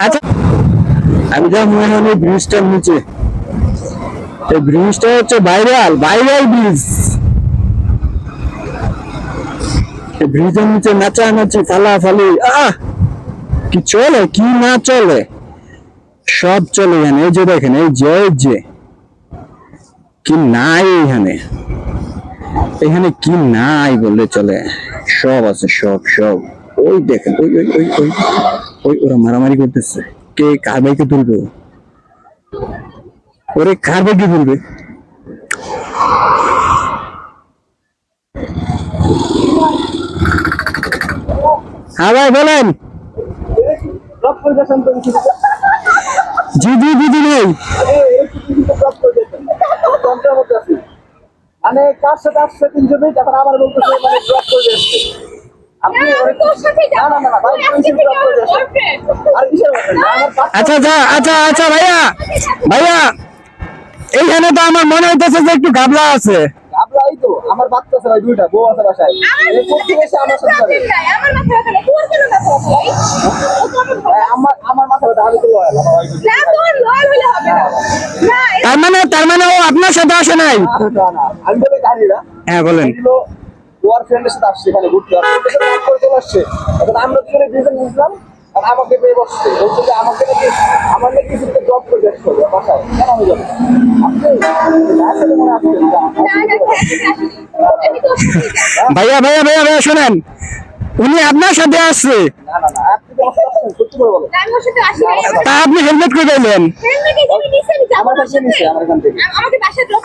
আচ্ছা আমি যাবো এই ব্রিজটার নিচে। এই ব্রিজটা হচ্ছে ভাইরাল ব্রিজ। এই ব্রিজের নিচে নাচানাচি ফালাফালি কি চলে কি না চলে সব চলে এখানে। এই যে দেখেন এই যে কি নাই এখানে, এখানে কি নাই বললে চলে, সব আছে সব। ওই দেখেন ওই ওই ওই ওই ওই ওরা মারামারি করতেছে, কে কার বাইকে তুলবে, ওরে কার বাইকে তুলবে। হ্যাঁ ভাই বলেন। জি নেই মানে কার সাথে আসছে তিনজনে, তখন আমার বলতেছে মানে ড্রপ করে দিচ্ছে। আচ্ছা ভাইয়া এইখানে তো আমার মনে হইতেছে যে একটু গাবলা আছে। গাবলাই তো আমার বাচ্চা আছে ভাই, দুইটা বউ আছে বাসায়। এই করতে গেছে আমার সাথে আমার মাথা ব্যথা, আমি তো লয়াল আমার ভাই। না তোর লয়াল হলে হবে না। তার মানে ও আপনার সাথে আসে নাই? না আমি তো জানি না। হ্যাঁ বলেন। ওর ফ্রেন্ডের সাথে আসছে এখানে ঘুরতে, করে চলে আসছে। এখন আমরা দুজনে ডিসিশন নিয়েছিলাম, আর আমাকে পেয়ে বসছে, বলছে যে আমাকে নাকি আমার নাকি কিছু জব করে দেখতে হবে বাসায়। কেন আমি যাবো? ভাইয়া শোনেন, উনি আপনার সাথে আসছে। তা আপনি হেলমেট করে দিলেন?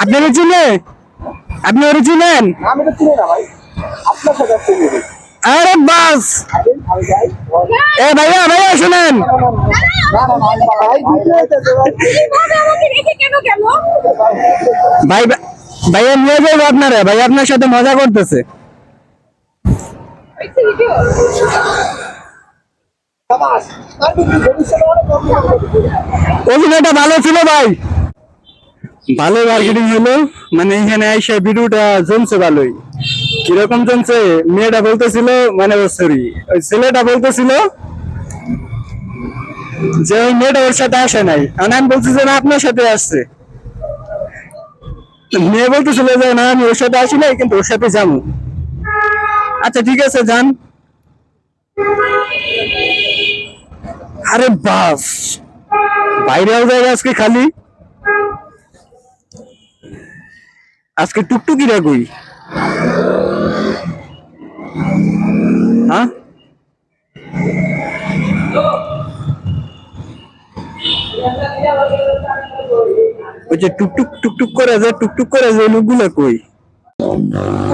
আপনি ওরা চিনেন? আমি তো চিনি না ভাই, আপনার সাথে আসছে। আরে বাস এ ভাইয়া শুনেন, ভাইয়া নিয়ে যাবো আপনারা, ভাই আপনার সাথে মজা করতেছে। অভিনয়টা ভালো ছিল ভাই, ভালো মার্কেটিং হলো। মানে এখানে আইসা ভিডিওটা জমছে ভালোই। কিরকম জমছে, মেয়েটা বলতেছিল মানে সরি ওই ছেলেটা বলতেছিল যে ওই মেয়েটা ওর সাথে আসে নাই, আমি বলছি যে না আপনার সাথে আসছে। মেয়ে বলতেছিল যে না আমি ওর সাথে আসি নাই, কিন্তু ওর সাথে যাবো। আচ্ছা ঠিক আছে যান। আরে বাস বাইরেও জায়গা আজকে খালি, আজকে টুকটুকিরা কই? হ্যাঁ ওই যে টুকটুক করে যে লোকগুলা কই?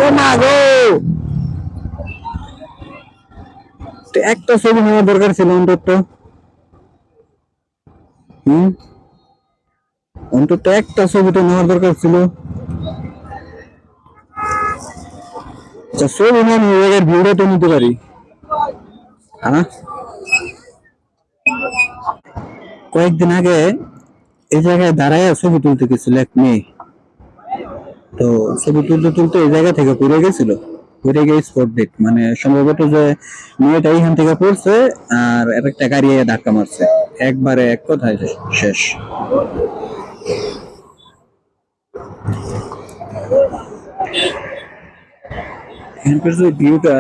ও মা গো, একটা ছবি নেওয়া দরকার ছিল অন্তত। অন্তত একটা ছবি তো নেওয়ার দরকার ছিল। ছবি নিয়ে ভিডিও তো নিতে পারি। হ্যাঁ কয়েকদিন আগে এই জায়গায় দাঁড়ায় ছবি তুলতে গেছিল এক মেয়ে, তো ছবি তুলতে এই জায়গা থেকে পড়ে গেছিল, পড়ে গিয়ে স্পট ডেট। মানে সম্ভবত যে মেয়েটা এইখান থেকে পড়ছে আর একটা গাড়ি ধাক্কা মারছে, একবারে এক কথায় শেষ।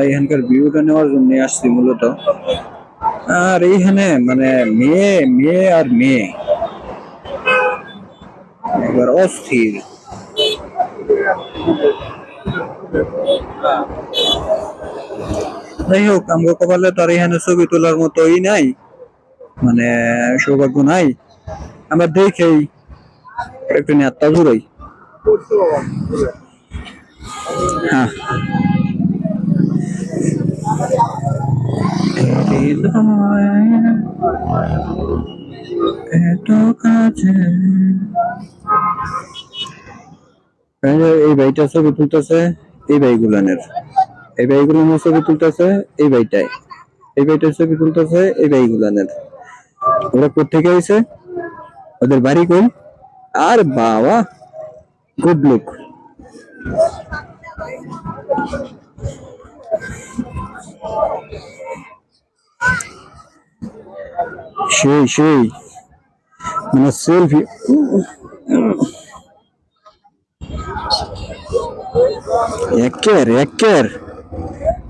এখানকার ভিউটা নেওয়ার জন্য আসছি মূলত। আর এইখানে মানে মেয়ে আর মেয়ে এবার অস্থির। যাই হোক, আমরা কপালে তো আর এখানে ছবি তোলার মতোই নাই, মানে সৌভাগ্য নাই। আমরা দেখেই একটু নেতা ঘুরাই। হ্যাঁ এই ভাইটা ছবি তুলতেছে, এই ভাইগুলানের ছবি তুলতেছে, এই ভাইটার ছবি তুলতেছে, এই ভাইগুলানের। ওরা কোথেকে আইছে, ওদের বাড়ি কই? আর বাবা গুড লুক। সেই সেই মানে সেলফি একের একের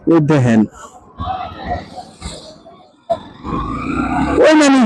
ওই দেখেন ওই মানুষ